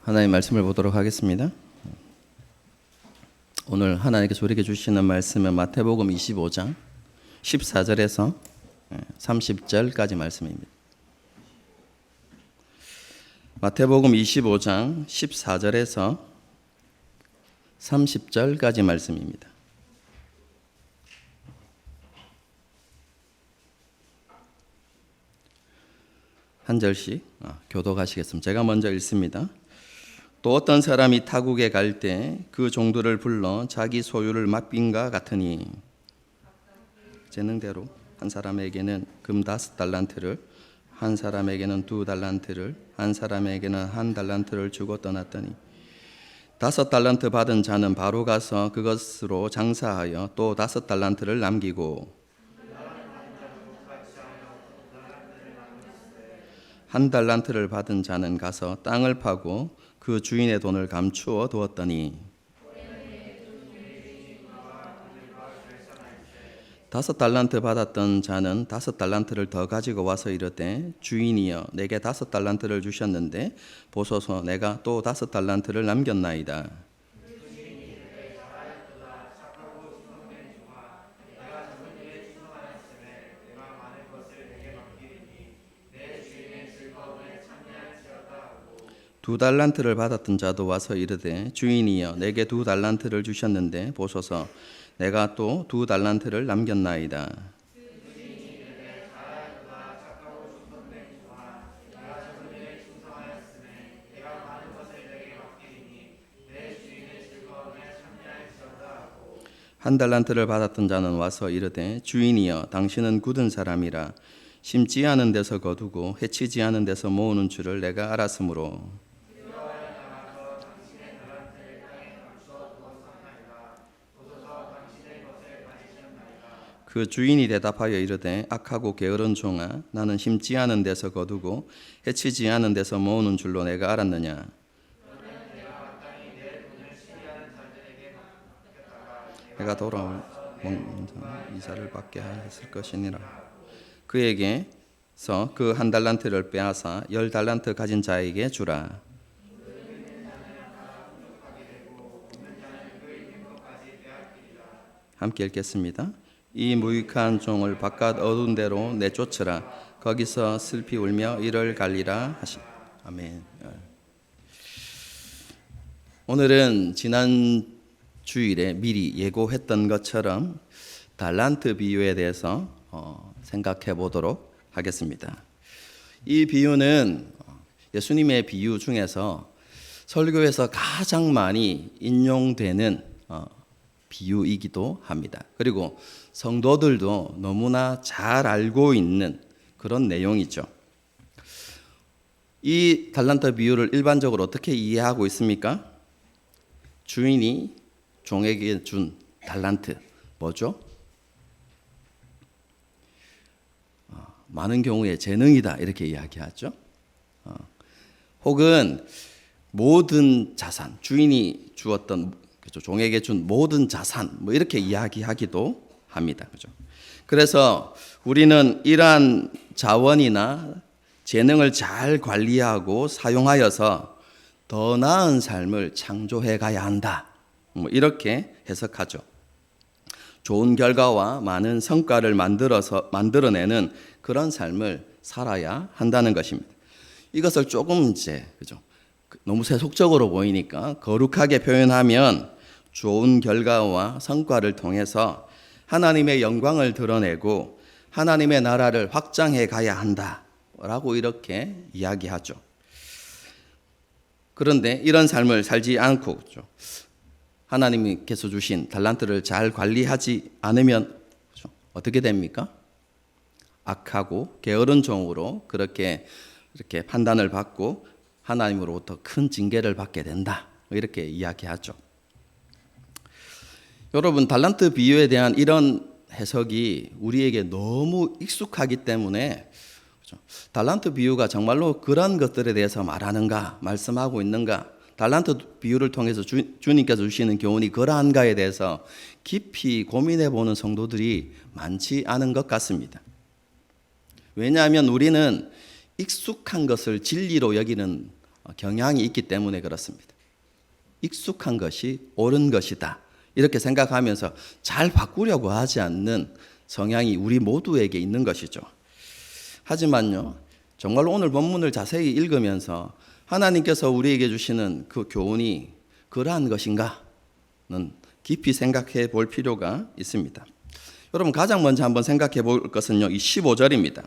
하나님 말씀을 보도록 하겠습니다. 오늘 하나님께서 우리에게 주시는 말씀은 마태복음 25장 14절에서 30절까지 말씀입니다. 마태복음 25장 14절에서 30절까지 말씀입니다. 한 절씩 교독하시겠습니다. 제가 먼저 읽습니다. 또 어떤 사람이 타국에 갈 때 그 종들을 불러 자기 소유를 맡긴가 같으니 재능대로 한 사람에게는 금 5달란트를, 한 사람에게는 2달란트를, 한 사람에게는 1달란트를 주고 떠났더니 5달란트 받은 자는 바로 가서 그것으로 장사하여 또 5달란트를 남기고 1달란트를 받은 자는 가서 땅을 파고 그 주인의 돈을 감추어 두었더니 5달란트 받았던 자는 5달란트를 더 가지고 와서 이르되 주인이여 내게 5달란트를 주셨는데 보소서 내가 또 5달란트를 남겼나이다. 두 달란트를 받았던 자도 와서 이르되 주인이여 내게 2달란트를 주셨는데 보소서 내가 또 2달란트를 남겼나이다. 한 달란트를 받았던 자는 와서 이르되 주인이여 당신은 굳은 사람이라 심지 않은 데서 거두고 해치지 않은 데서 모으는 줄을 내가 알았으므로 그 주인이 대답하여 이르되 악하고 게으른 종아 나는 심지 않은 데서 거두고 해치지 않은 데서 모으는 줄로 내가 알았느냐. 내가 돌아올 먼저 이자를 받게 하였을 것이니라. 그에게서 그 1달란트를 빼앗아 10달란트 가진 자에게 주라. 함께 읽겠습니다. 이 무익한 종을 바깥 어두운 데로 내쫓으라. 거기서 슬피 울며 이를 갈리라 하시. 아멘. 오늘은 지난 주일에 미리 예고했던 것처럼 달란트 비유에 대해서 생각해 보도록 하겠습니다. 이 비유는 예수님의 비유 중에서 설교에서 가장 많이 인용되는 비유이기도 합니다. 그리고 성도들도 너무나 잘 알고 있는 그런 내용이죠. 이 달란트 비유를 일반적으로 어떻게 이해하고 있습니까? 주인이 종에게 준 달란트 뭐죠? 많은 경우에 재능이다 이렇게 이야기하죠. 혹은 모든 자산, 주인이 주었던 그렇죠. 종에게 준 모든 자산 뭐 이렇게 이야기하기도 합니다. 그렇죠? 그래서 우리는 이러한 자원이나 재능을 잘 관리하고 사용하여서 더 나은 삶을 창조해 가야 한다. 뭐 이렇게 해석하죠. 좋은 결과와 많은 성과를 만들어내는 그런 삶을 살아야 한다는 것입니다. 이것을 조금 그죠? 너무 세속적으로 보이니까 거룩하게 표현하면 좋은 결과와 성과를 통해서 하나님의 영광을 드러내고 하나님의 나라를 확장해 가야 한다라고 이렇게 이야기하죠. 그런데 이런 삶을 살지 않고 하나님께서 주신 달란트를 잘 관리하지 않으면 어떻게 됩니까? 악하고 게으른 종으로 그렇게 이렇게 판단을 받고 하나님으로부터 큰 징계를 받게 된다. 이렇게 이야기하죠. 여러분, 달란트 비유에 대한 이런 해석이 우리에게 너무 익숙하기 때문에 달란트 비유가 정말로 그런 것들에 대해서 말하는가, 말씀하고 있는가, 달란트 비유를 통해서 주님께서 주시는 교훈이 그러한가에 대해서 깊이 고민해 보는 성도들이 많지 않은 것 같습니다. 왜냐하면 우리는 익숙한 것을 진리로 여기는 경향이 있기 때문에 그렇습니다. 익숙한 것이 옳은 것이다, 이렇게 생각하면서 잘 바꾸려고 하지 않는 성향이 우리 모두에게 있는 것이죠. 하지만요, 정말로 오늘 본문을 자세히 읽으면서 하나님께서 우리에게 주시는 그 교훈이 그러한 것인가는 깊이 생각해 볼 필요가 있습니다. 여러분, 가장 먼저 한번 생각해 볼 것은요, 이 15절입니다.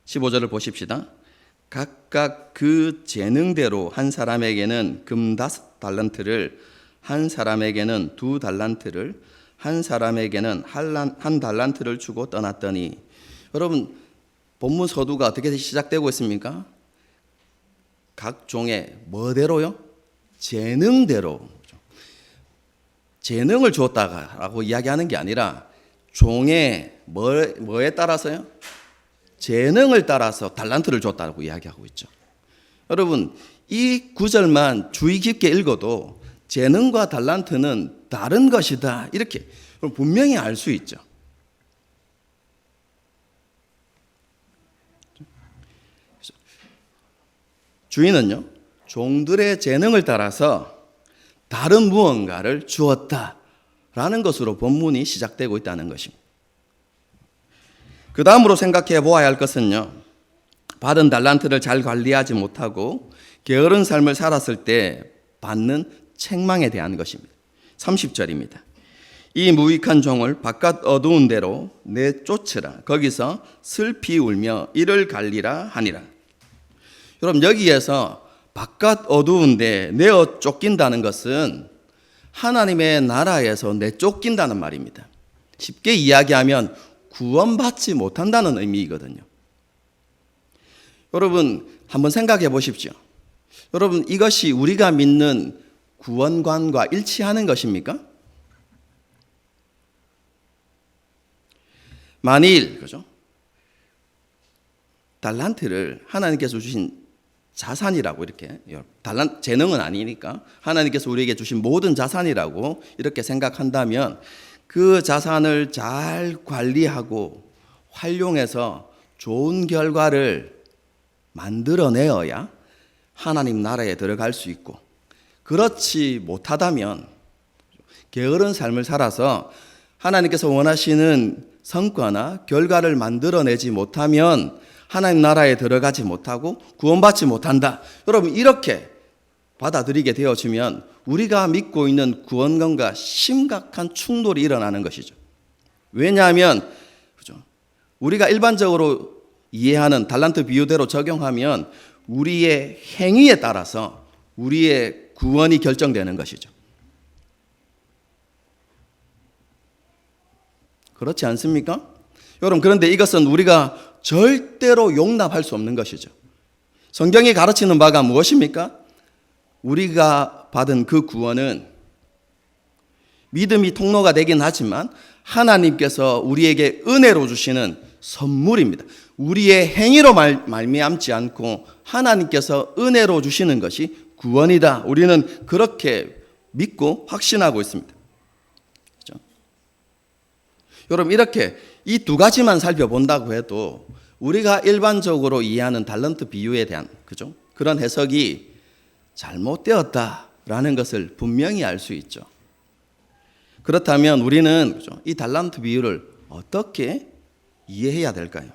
15절을 보십시다. 각각 그 재능대로 한 사람에게는 금 5달란트를, 한 사람에게는 2달란트를, 한 사람에게는 한 달란트를 주고 떠났더니, 여러분, 본문 서두가 어떻게 시작되고 있습니까? 각 종의 뭐대로요? 재능대로. 재능을 주었다라고 이야기하는 게 아니라 종의 뭐에 따라서요? 재능을 따라서 달란트를 줬다고 이야기하고 있죠. 여러분, 이 구절만 주의 깊게 읽어도 재능과 달란트는 다른 것이다, 이렇게 분명히 알 수 있죠. 주인은요, 종들의 재능을 따라서 다른 무언가를 주었다라는 것으로 본문이 시작되고 있다는 것입니다. 그 다음으로 생각해 보아야 할 것은요, 받은 달란트를 잘 관리하지 못하고 게으른 삶을 살았을 때 받는 책망에 대한 것입니다. 30절입니다. 이 무익한 종을 바깥 어두운 데로 내쫓으라. 거기서 슬피 울며 이를 갈리라 하니라. 여러분, 여기에서 바깥 어두운 데 내어 쫓긴다는 것은 하나님의 나라에서 내쫓긴다는 말입니다. 쉽게 이야기하면 구원받지 못한다는 의미이거든요. 여러분, 한번 생각해 보십시오. 여러분, 이것이 우리가 믿는 구원관과 일치하는 것입니까? 만일, 그죠? 달란트를 하나님께서 주신 자산이라고, 이렇게, 재능은 아니니까 하나님께서 우리에게 주신 모든 자산이라고 이렇게 생각한다면, 그 자산을 잘 관리하고 활용해서 좋은 결과를 만들어내어야 하나님 나라에 들어갈 수 있고, 그렇지 못하다면, 게으른 삶을 살아서 하나님께서 원하시는 성과나 결과를 만들어내지 못하면 하나님 나라에 들어가지 못하고 구원받지 못한다. 여러분, 이렇게 받아들이게 되어지면 우리가 믿고 있는 구원론과 심각한 충돌이 일어나는 것이죠. 왜냐하면, 그죠? 우리가 일반적으로 이해하는 달란트 비유대로 적용하면 우리의 행위에 따라서 우리의 구원이 결정되는 것이죠. 그렇지 않습니까? 여러분, 그런데 이것은 우리가 절대로 용납할 수 없는 것이죠. 성경이 가르치는 바가 무엇입니까? 우리가 받은 그 구원은 믿음이 통로가 되긴 하지만 하나님께서 우리에게 은혜로 주시는 선물입니다. 우리의 행위로 말미암지 않고 하나님께서 은혜로 주시는 것이 구원이다. 우리는 그렇게 믿고 확신하고 있습니다. 그렇죠? 여러분, 이렇게 이 두 가지만 살펴본다고 해도 우리가 일반적으로 이해하는 달란트 비유에 대한, 그죠? 그런 해석이 잘못되었다라는 것을 분명히 알 수 있죠. 그렇다면 우리는, 그죠? 이 달란트 비유를 어떻게 이해해야 될까요?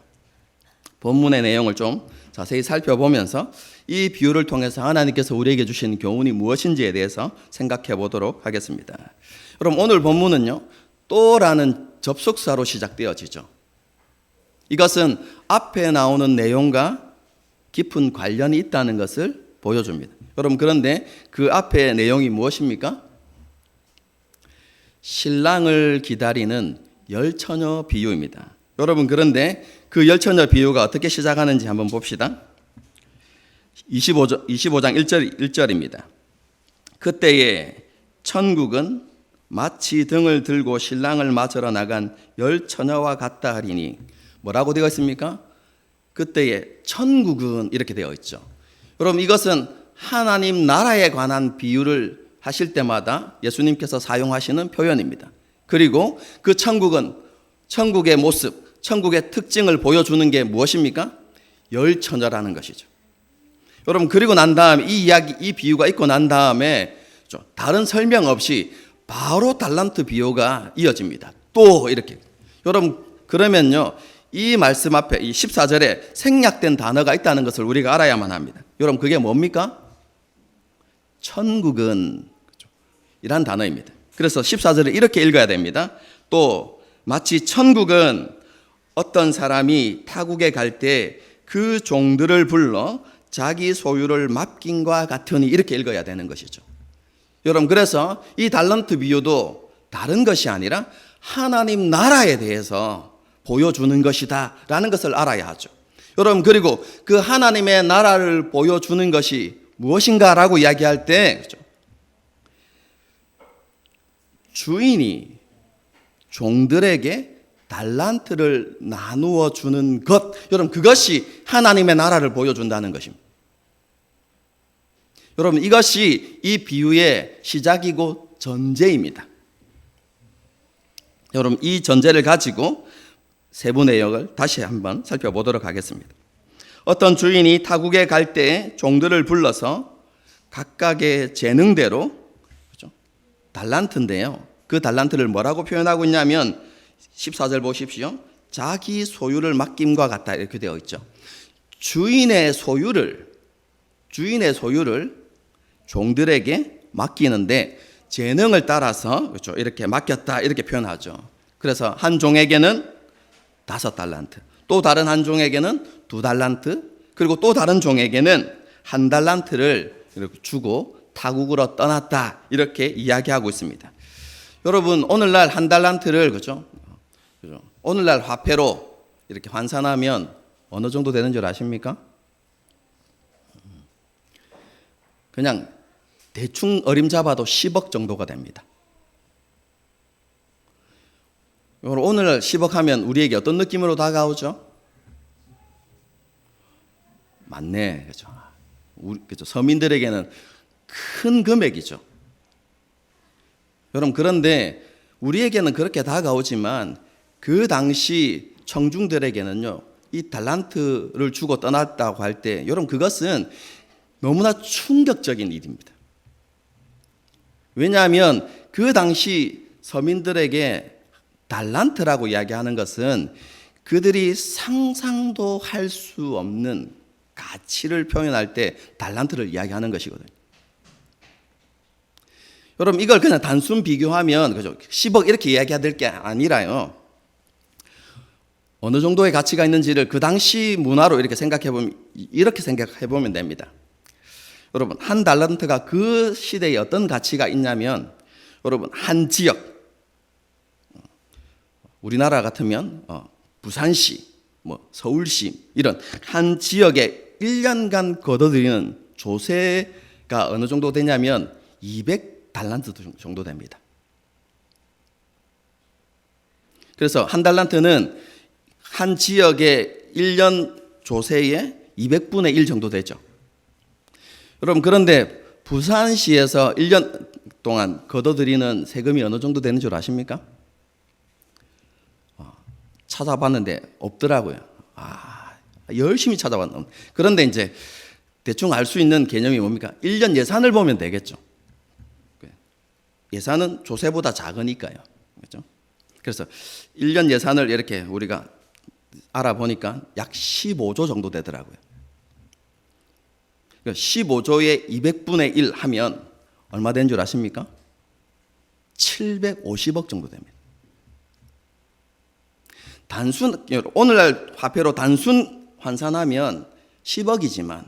본문의 내용을 좀 자세히 살펴보면서 이 비유를 통해서 하나님께서 우리에게 주신 교훈이 무엇인지에 대해서 생각해 보도록 하겠습니다. 그럼 오늘 본문은요, 또라는 접속사로 시작되어지죠. 이것은 앞에 나오는 내용과 깊은 관련이 있다는 것을 보여줍니다. 여러분, 그런데 그 앞에 내용이 무엇입니까? 신랑을 기다리는 열처녀 비유입니다. 여러분, 그런데 그 열처녀 비유가 어떻게 시작하는지 한번 봅시다. 25장 1절입니다. 그때에 천국은 마치 등을 들고 신랑을 맞으러 나간 열처녀와 같다 하리니, 뭐라고 되어 있습니까? 그때에 천국은 이렇게 되어 있죠. 여러분, 이것은 하나님 나라에 관한 비유를 하실 때마다 예수님께서 사용하시는 표현입니다. 그리고 그 천국은, 천국의 모습, 천국의 특징을 보여주는 게 무엇입니까? 열처녀라는 것이죠. 여러분 그리고 난 다음에 이 이야기, 이 비유가 있고 난 다음에 다른 설명 없이 바로 달란트 비유가 이어집니다. 또 이렇게. 여러분 그러면요 이 말씀 앞에 이 14절에 생략된 단어가 있다는 것을 우리가 알아야만 합니다. 여러분 그게 뭡니까? 천국은 이란 단어입니다. 그래서 14절을 이렇게 읽어야 됩니다. 또 마치 천국은 어떤 사람이 타국에 갈 때 그 종들을 불러 자기 소유를 맡김과 같으니 이렇게 읽어야 되는 것이죠. 여러분 그래서 이 달란트 비유도 다른 것이 아니라 하나님 나라에 대해서 보여주는 것이다 라는 것을 알아야 하죠. 여러분 그리고 그 하나님의 나라를 보여주는 것이 무엇인가라고 이야기할 때 주인이 종들에게 달란트를 나누어 주는 것, 여러분 그것이 하나님의 나라를 보여준다는 것입니다. 여러분 이것이 이 비유의 시작이고 전제입니다. 여러분 이 전제를 가지고 세부 내역을 다시 한번 살펴보도록 하겠습니다. 어떤 주인이 타국에 갈 때 종들을 불러서 각각의 재능대로 달란트인데요. 그 달란트를 뭐라고 표현하고 있냐면 14절 보십시오. 자기 소유를 맡김과 같다 이렇게 되어 있죠. 주인의 소유를 종들에게 맡기는데 재능을 따라서 그렇죠. 이렇게 맡겼다 이렇게 표현하죠. 그래서 한 종에게는 5달란트, 또 다른 한 종에게는 2달란트, 그리고 또 다른 종에게는 1달란트를 이렇게 주고 타국으로 떠났다 이렇게 이야기하고 있습니다. 여러분 오늘날 1달란트를 그죠? 오늘날 화폐로 이렇게 환산하면 어느 정도 되는 줄 아십니까? 그냥 대충 어림잡아도 10억 정도가 됩니다. 오늘 10억 하면 우리에게 어떤 느낌으로 다가오죠? 맞네, 그죠? 서민들에게는 큰 금액이죠. 여러분 그런데 우리에게는 그렇게 다가오지만 그 당시 청중들에게는요 이 달란트를 주고 떠났다고 할 때 여러분 그것은 너무나 충격적인 일입니다. 왜냐하면 그 당시 서민들에게 달란트라고 이야기하는 것은 그들이 상상도 할 수 없는 가치를 표현할 때 달란트를 이야기하는 것이거든요. 여러분 이걸 그냥 단순 비교하면 그죠? 10억 이렇게 이야기해야 될 게 아니라요. 어느 정도의 가치가 있는지를 그 당시 문화로 이렇게 생각해 보면 됩니다. 여러분 한 달란트가 그 시대에 어떤 가치가 있냐면 여러분 한 지역, 우리나라 같으면 부산시, 서울시 이런 한 지역에 1년간 거둬들이는 조세가 어느 정도 되냐면 200달란트 정도 됩니다. 그래서 한 달란트는 한 지역의 1년 조세의 200분의 1 정도 되죠. 여러분 그런데 부산시에서 1년 동안 거둬들이는 세금이 어느 정도 되는 줄 아십니까? 찾아봤는데 없더라고요. 열심히 찾아봤는데. 그런데 이제 대충 알 수 있는 개념이 뭡니까? 1년 예산을 보면 되겠죠. 예산은 조세보다 작으니까요. 그렇죠? 그래서 1년 예산을 이렇게 우리가 알아보니까 약 15조 정도 되더라고요. 15조에 200분의 1 하면 얼마 된 줄 아십니까? 750억 정도 됩니다. 오늘날 화폐로 단순 환산하면 10억이지만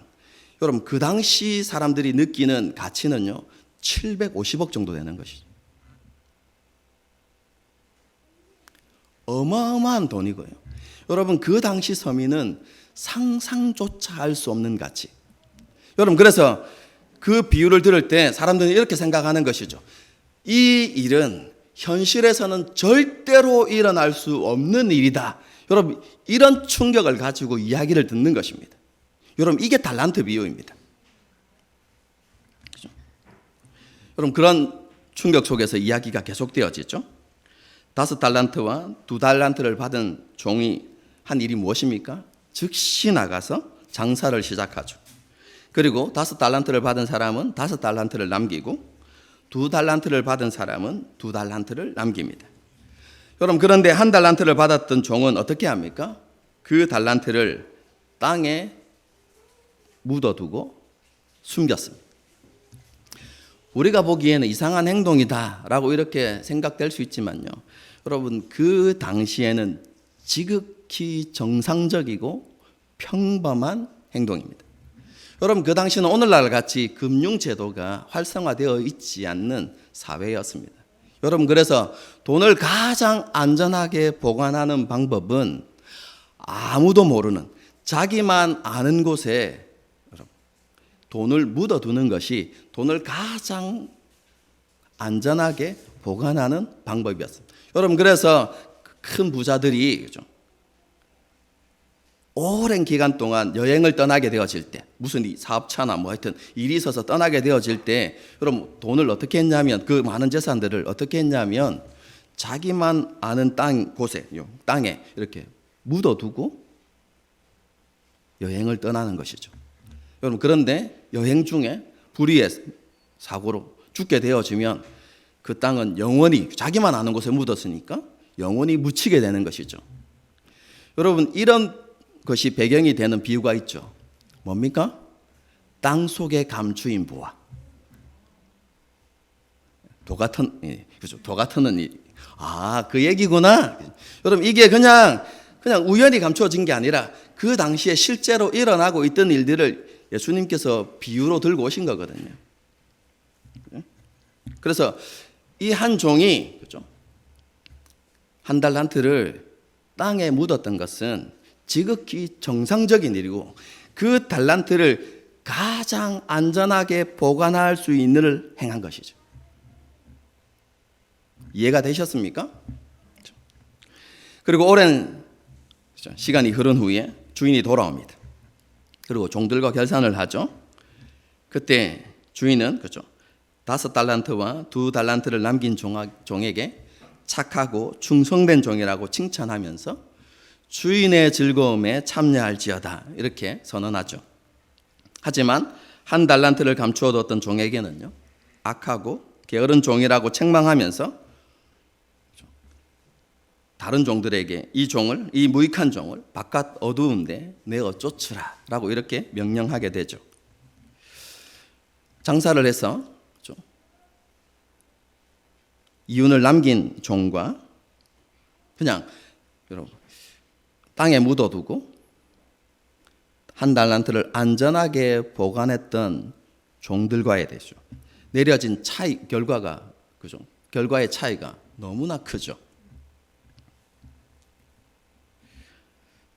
여러분 그 당시 사람들이 느끼는 가치는요 750억 정도 되는 것이죠. 어마어마한 돈이고요. 여러분 그 당시 서민은 상상조차 할 수 없는 가치. 여러분 그래서 그 비유를 들을 때 사람들은 이렇게 생각하는 것이죠. 이 일은 현실에서는 절대로 일어날 수 없는 일이다. 여러분 이런 충격을 가지고 이야기를 듣는 것입니다. 여러분 이게 달란트 비유입니다. 그렇죠? 여러분 그런 충격 속에서 이야기가 계속되어지죠. 5달란트와 2달란트를 받은 종이 한 일이 무엇입니까? 즉시 나가서 장사를 시작하죠. 그리고 5달란트를 받은 사람은 5달란트를 남기고 2달란트를 받은 사람은 2달란트를 남깁니다. 여러분, 그런데 1달란트를 받았던 종은 어떻게 합니까? 그 달란트를 땅에 묻어두고 숨겼습니다. 우리가 보기에는 이상한 행동이다라고 이렇게 생각될 수 있지만요. 여러분, 그 당시에는 지극히 정상적이고 평범한 행동입니다. 여러분, 그 당시는 오늘날 같이 금융제도가 활성화되어 있지 않는 사회였습니다. 여러분, 그래서 돈을 가장 안전하게 보관하는 방법은 아무도 모르는 자기만 아는 곳에 돈을 묻어두는 것이 돈을 가장 안전하게 보관하는 방법이었습니다. 여러분, 그래서 큰 부자들이 오랜 기간 동안 여행을 떠나게 되어질 때, 무슨 사업차나 뭐 하여튼 일이 있어서 떠나게 되어질 때, 여러분, 돈을 어떻게 했냐면, 그 많은 재산들을 어떻게 했냐면 자기만 아는 땅에 이렇게 묻어두고 여행을 떠나는 것이죠. 여러분, 그런데 여행 중에 불의의 사고로 죽게 되어지면 그 땅은 영원히 자기만 아는 곳에 묻었으니까 영원히 묻히게 되는 것이죠. 여러분, 이런 것이 배경이 되는 비유가 있죠. 뭡니까? 땅 속에 감추인 보화. 도 같은 일. 그 얘기구나. 여러분, 이게 그냥 우연히 감추어진 게 아니라 그 당시에 실제로 일어나고 있던 일들을 예수님께서 비유로 들고 오신 거거든요. 그래서 이 한 종이 1달란트를 땅에 묻었던 것은 지극히 정상적인 일이고, 그 달란트를 가장 안전하게 보관할 수 있는 일을 행한 것이죠. 이해가 되셨습니까? 그리고 오랜 시간이 흐른 후에 주인이 돌아옵니다. 그리고 종들과 결산을 하죠. 그때 주인은 5달란트와 2달란트를 남긴 종에게 착하고 충성된 종이라고 칭찬하면서 주인의 즐거움에 참여할지어다 이렇게 선언하죠. 하지만 1달란트를 감추어뒀던 종에게는요, 악하고 게으른 종이라고 책망하면서 다른 종들에게 이 무익한 종을 바깥 어두운 데 내어 쫓으라 라고 이렇게 명령하게 되죠. 장사를 해서 이윤을 남긴 종과 그냥 여러분 땅에 묻어두고 1달란트를 안전하게 보관했던 종들과의 대죠. 내려진 결과의 차이가 너무나 크죠.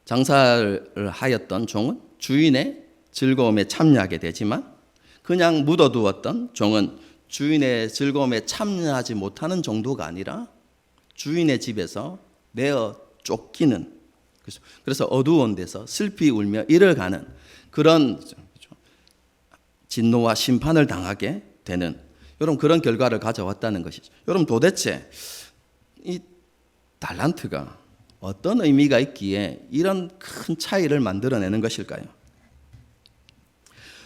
장사를 하였던 종은 주인의 즐거움에 참여하게 되지만, 그냥 묻어두었던 종은 주인의 즐거움에 참여하지 못하는 정도가 아니라 주인의 집에서 내어 쫓기는, 그래서 어두운 데서 슬피 울며 이를 가는 그런 진노와 심판을 당하게 되는, 여러분, 그런 결과를 가져왔다는 것이죠. 여러분, 도대체 이 달란트가 어떤 의미가 있기에 이런 큰 차이를 만들어내는 것일까요?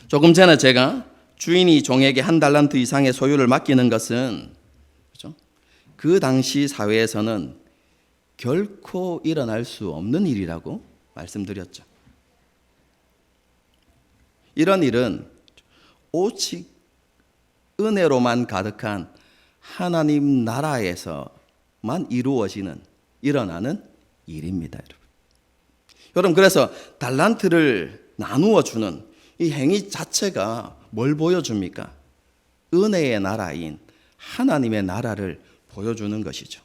조금 전에 제가 주인이 종에게 1달란트 이상의 소유를 맡기는 것은 그 당시 사회에서는 결코 일어날 수 없는 일이라고 말씀드렸죠. 이런 일은 오직 은혜로만 가득한 하나님 나라에서만 일어나는 일입니다, 여러분. 그래서 달란트를 나누어 주는 이 행위 자체가 뭘 보여줍니까? 은혜의 나라인 하나님의 나라를 보여주는 것이죠.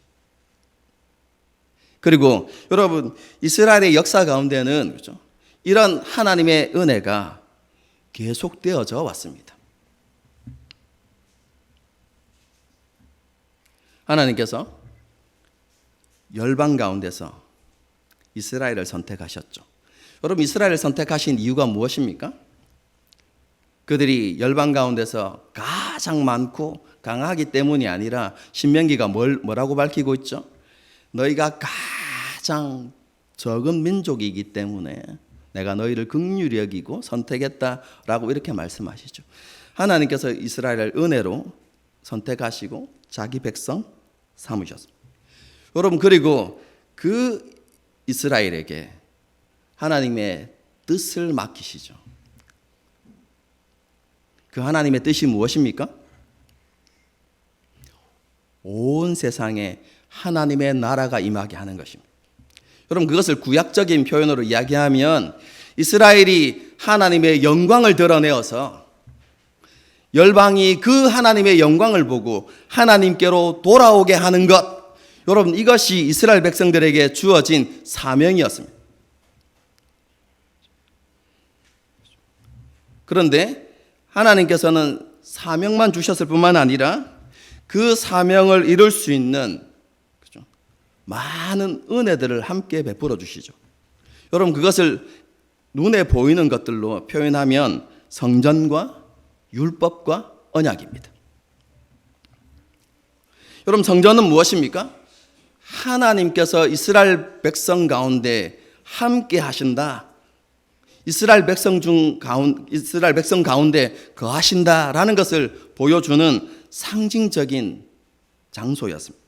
그리고 여러분, 이스라엘의 역사 가운데는 이런 하나님의 은혜가 계속되어져 왔습니다. 하나님께서 열방 가운데서 이스라엘을 선택하셨죠. 여러분, 이스라엘을 선택하신 이유가 무엇입니까? 그들이 열방 가운데서 가장 많고 강하기 때문이 아니라 신명기가 뭐라고 밝히고 있죠? 너희가 가장 적은 민족이기 때문에 내가 너희를 긍휼히 여기고 선택했다라고 이렇게 말씀하시죠. 하나님께서 이스라엘을 은혜로 선택하시고 자기 백성 삼으셨습니다. 여러분, 그리고 그 이스라엘에게 하나님의 뜻을 맡기시죠. 그 하나님의 뜻이 무엇입니까? 온 세상에 하나님의 나라가 임하게 하는 것입니다. 여러분, 그것을 구약적인 표현으로 이야기하면 이스라엘이 하나님의 영광을 드러내어서 열방이 그 하나님의 영광을 보고 하나님께로 돌아오게 하는 것, 여러분, 이것이 이스라엘 백성들에게 주어진 사명이었습니다. 그런데 하나님께서는 사명만 주셨을 뿐만 아니라 그 사명을 이룰 수 있는 많은 은혜들을 함께 베풀어 주시죠. 여러분, 그것을 눈에 보이는 것들로 표현하면 성전과 율법과 언약입니다. 여러분, 성전은 무엇입니까? 하나님께서 이스라엘 백성 가운데 함께 하신다. 이스라엘 백성 가운데 거하신다라는 것을 보여주는 상징적인 장소였습니다.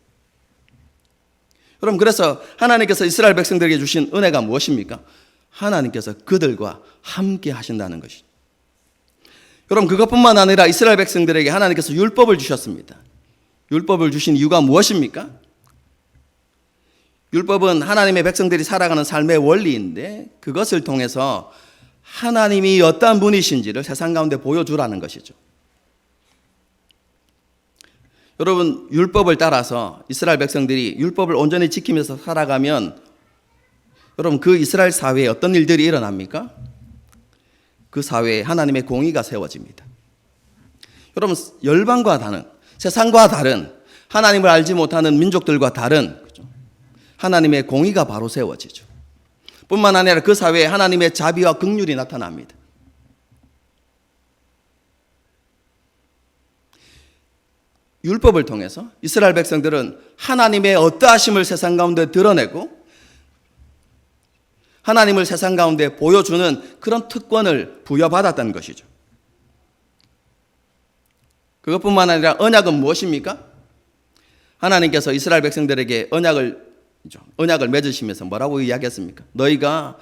여러분, 그래서 하나님께서 이스라엘 백성들에게 주신 은혜가 무엇입니까? 하나님께서 그들과 함께 하신다는 것이죠. 여러분, 그것뿐만 아니라 이스라엘 백성들에게 하나님께서 율법을 주셨습니다. 율법을 주신 이유가 무엇입니까? 율법은 하나님의 백성들이 살아가는 삶의 원리인데 그것을 통해서 하나님이 어떠한 분이신지를 세상 가운데 보여주라는 것이죠. 여러분, 율법을 따라서 이스라엘 백성들이 율법을 온전히 지키면서 살아가면 여러분, 그 이스라엘 사회에 어떤 일들이 일어납니까? 그 사회에 하나님의 공의가 세워집니다. 여러분, 열방과 다른, 세상과 다른, 하나님을 알지 못하는 민족들과 다른 하나님의 공의가 바로 세워지죠. 뿐만 아니라 그 사회에 하나님의 자비와 긍휼이 나타납니다. 율법을 통해서 이스라엘 백성들은 하나님의 어떠하심을 세상 가운데 드러내고 하나님을 세상 가운데 보여주는 그런 특권을 부여받았다는 것이죠. 그것뿐만 아니라 언약은 무엇입니까? 하나님께서 이스라엘 백성들에게 언약을 맺으시면서 뭐라고 이야기했습니까? 너희가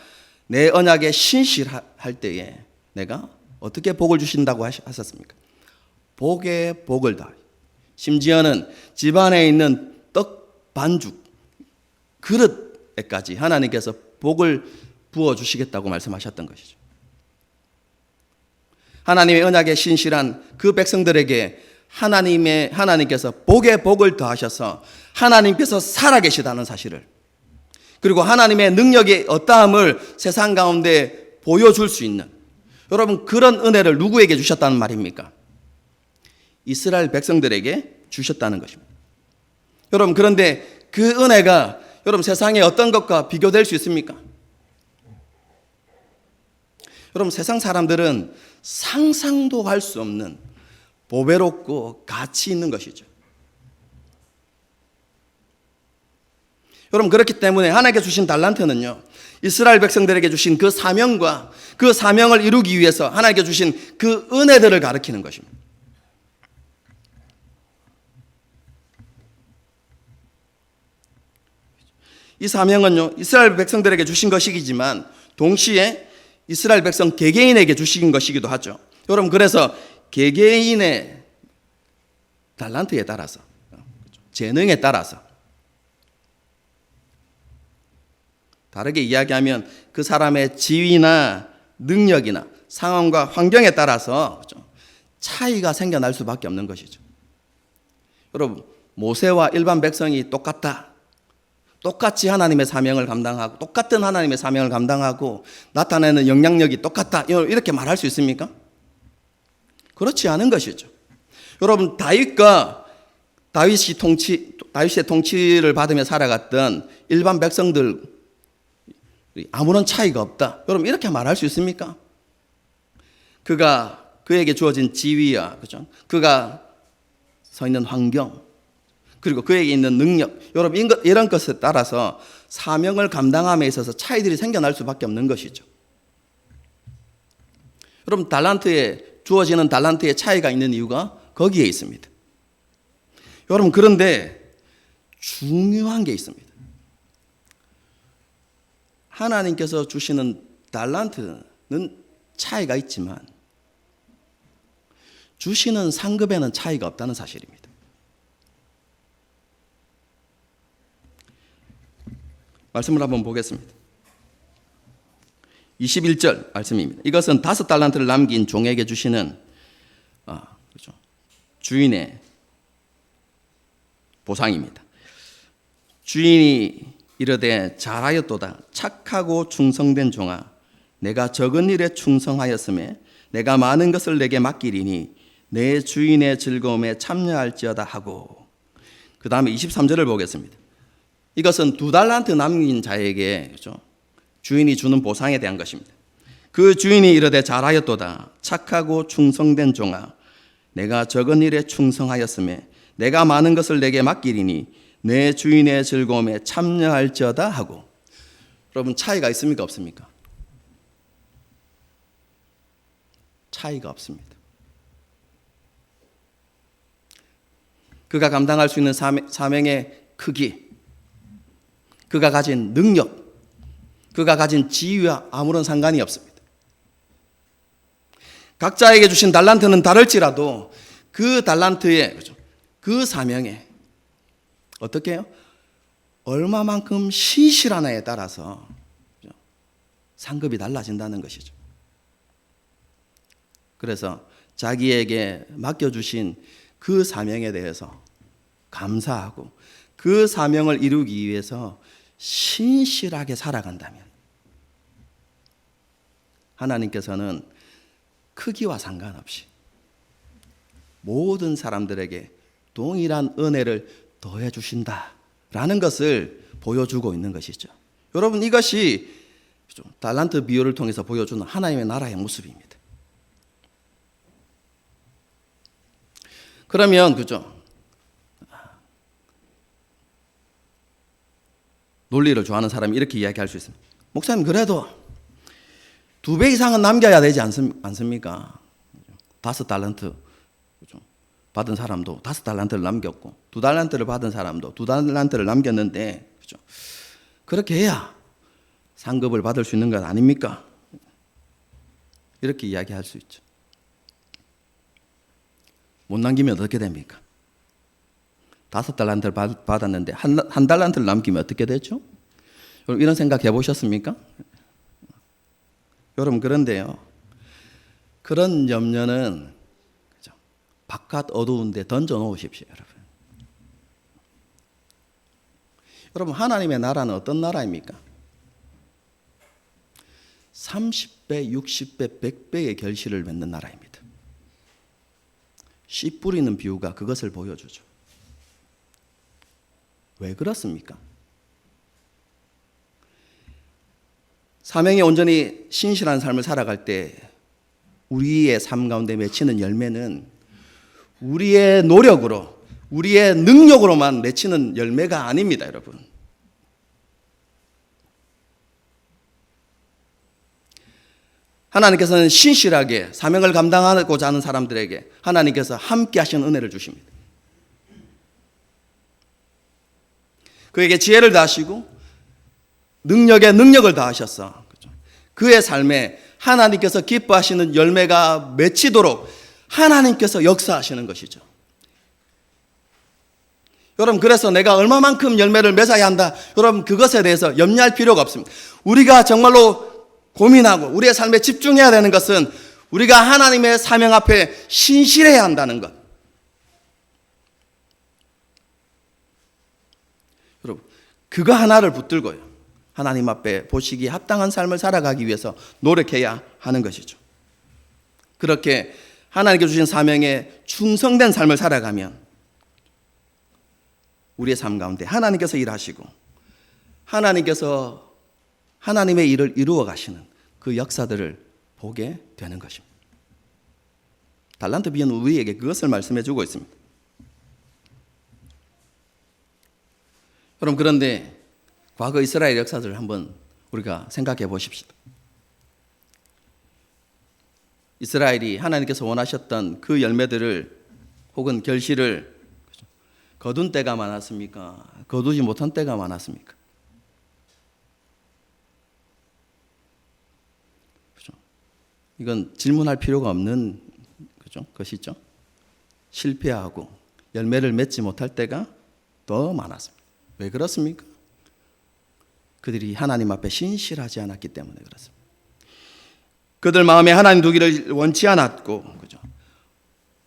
내 언약에 신실할 때에 내가 어떻게 복을 주신다고 하셨습니까? 복에 복을 다. 심지어는 집안에 있는 떡 반죽 그릇에까지 하나님께서 복을 부어주시겠다고 말씀하셨던 것이죠. 하나님의 언약에 신실한 그 백성들에게 하나님께서 복에 복을 더하셔서 하나님께서 살아계시다는 사실을, 그리고 하나님의 능력의 어떠함을 세상 가운데 보여줄 수 있는, 여러분, 그런 은혜를 누구에게 주셨다는 말입니까? 이스라엘 백성들에게 주셨다는 것입니다. 여러분, 그런데 그 은혜가 여러분 세상의 어떤 것과 비교될 수 있습니까? 여러분, 세상 사람들은 상상도 할 수 없는 보배롭고 가치 있는 것이죠. 여러분, 그렇기 때문에 하나님께 주신 달란트는요, 이스라엘 백성들에게 주신 그 사명과 그 사명을 이루기 위해서 하나님께 주신 그 은혜들을 가리키는 것입니다. 이 사명은요, 이스라엘 백성들에게 주신 것이지만 동시에 이스라엘 백성 개개인에게 주신 것이기도 하죠. 여러분, 그래서 개개인의 달란트에 따라서, 재능에 따라서, 다르게 이야기하면 그 사람의 지위나 능력이나 상황과 환경에 따라서 차이가 생겨날 수밖에 없는 것이죠. 여러분, 모세와 일반 백성이 똑같이 하나님의 사명을 감당하고 똑같은 하나님의 사명을 감당하고 나타내는 영향력이 똑같다, 이렇게 말할 수 있습니까? 그렇지 않은 것이죠. 여러분, 다윗의 통치를 받으며 살아갔던 일반 백성들 아무런 차이가 없다, 여러분, 이렇게 말할 수 있습니까? 그에게 주어진 지위와 그가 서 있는 환경, 그리고 그에게 있는 능력, 여러분, 이런 것에 따라서 사명을 감당함에 있어서 차이들이 생겨날 수밖에 없는 것이죠. 여러분 주어지는 달란트의 차이가 있는 이유가 거기에 있습니다. 여러분 그런데 중요한 게 있습니다. 하나님께서 주시는 달란트는 차이가 있지만 주시는 상급에는 차이가 없다는 사실입니다. 말씀을 한번 보겠습니다. 21절 말씀입니다. 이것은 5달란트를 남긴 종에게 주시는 그렇죠. 주인의 보상입니다. 주인이 이르되 잘하였도다. 착하고 충성된 종아, 내가 적은 일에 충성하였음에 내가 많은 것을 내게 맡기리니 내 주인의 즐거움에 참여할지어다 하고, 그 다음에 23절을 보겠습니다. 이것은 2달란트 남긴 자에게 그렇죠? 주인이 주는 보상에 대한 것입니다. 그 주인이 이르되 잘하였도다. 착하고 충성된 종아, 내가 적은 일에 충성하였음에 내가 많은 것을 내게 맡기리니 내 주인의 즐거움에 참여할지어다 하고. 여러분 차이가 있습니까 없습니까? 차이가 없습니다. 그가 감당할 수 있는 사명의 크기, 그가 가진 능력, 그가 가진 지위와 아무런 상관이 없습니다. 각자에게 주신 달란트는 다를지라도 그 달란트의 그렇죠? 그 사명에 어떻게 해요? 얼마만큼 신실하냐에 따라서 그렇죠? 상급이 달라진다는 것이죠. 그래서 자기에게 맡겨주신 그 사명에 대해서 감사하고 그 사명을 이루기 위해서 신실하게 살아간다면 하나님께서는 크기와 상관없이 모든 사람들에게 동일한 은혜를 더해 주신다라는 것을 보여주고 있는 것이죠. 여러분 이것이 달란트 비유를 통해서 보여주는 하나님의 나라의 모습입니다. 그러면 그죠? 논리를 좋아하는 사람이 이렇게 이야기할 수 있습니다. 목사님 그래도 2배 이상은 남겨야 되지 않습니까? 5달란트 받은 사람도 5달란트를 남겼고 2달란트를 받은 사람도 2달란트를 남겼는데 그죠? 그렇게 해야 상급을 받을 수 있는 것 아닙니까? 이렇게 이야기할 수 있죠. 못 남기면 어떻게 됩니까? 5달란트를 받았는데 한 달란트를 남기면 어떻게 되죠? 여러분 이런 생각 해보셨습니까? 여러분 그런데요, 그런 염려는 그죠? 바깥 어두운 데 던져 놓으십시오. 여러분 하나님의 나라는 어떤 나라입니까? 30배, 60배, 100배의 결실을 맺는 나라입니다. 씨 뿌리는 비유가 그것을 보여주죠. 왜 그렇습니까? 사명에 온전히 신실한 삶을 살아갈 때 우리의 삶 가운데 맺히는 열매는 우리의 노력으로, 우리의 능력으로만 맺히는 열매가 아닙니다, 여러분. 하나님께서는 신실하게 사명을 감당하고자 하는 사람들에게 하나님께서 함께 하시는 은혜를 주십니다. 그에게 지혜를 다하시고 능력에 능력을 다하셔서 그의 삶에 하나님께서 기뻐하시는 열매가 맺히도록 하나님께서 역사하시는 것이죠. 여러분 그래서 내가 얼마만큼 열매를 맺어야 한다, 여러분 그것에 대해서 염려할 필요가 없습니다. 우리가 정말로 고민하고 우리의 삶에 집중해야 되는 것은 우리가 하나님의 사명 앞에 신실해야 한다는 것. 여러분 그거 하나를 붙들고요 하나님 앞에 보시기에 합당한 삶을 살아가기 위해서 노력해야 하는 것이죠. 그렇게 하나님께 주신 사명에 충성된 삶을 살아가면 우리의 삶 가운데 하나님께서 일하시고 하나님께서 하나님의 일을 이루어 가시는 그 역사들을 보게 되는 것입니다. 달란트 비유는 우리에게 그것을 말씀해 주고 있습니다. 여러분 그런데 과거 이스라엘 역사들을 한번 우리가 생각해 보십시다. 이스라엘이 하나님께서 원하셨던 그 열매들을 혹은 결실을 거둔 때가 많았습니까? 거두지 못한 때가 많았습니까? 그죠? 이건 질문할 필요가 없는 것이죠. 실패하고 열매를 맺지 못할 때가 더 많았습니다. 왜 그렇습니까? 그들이 하나님 앞에 신실하지 않았기 때문에 그렇습니다. 그들 마음에 하나님 두기를 원치 않았고, 그죠?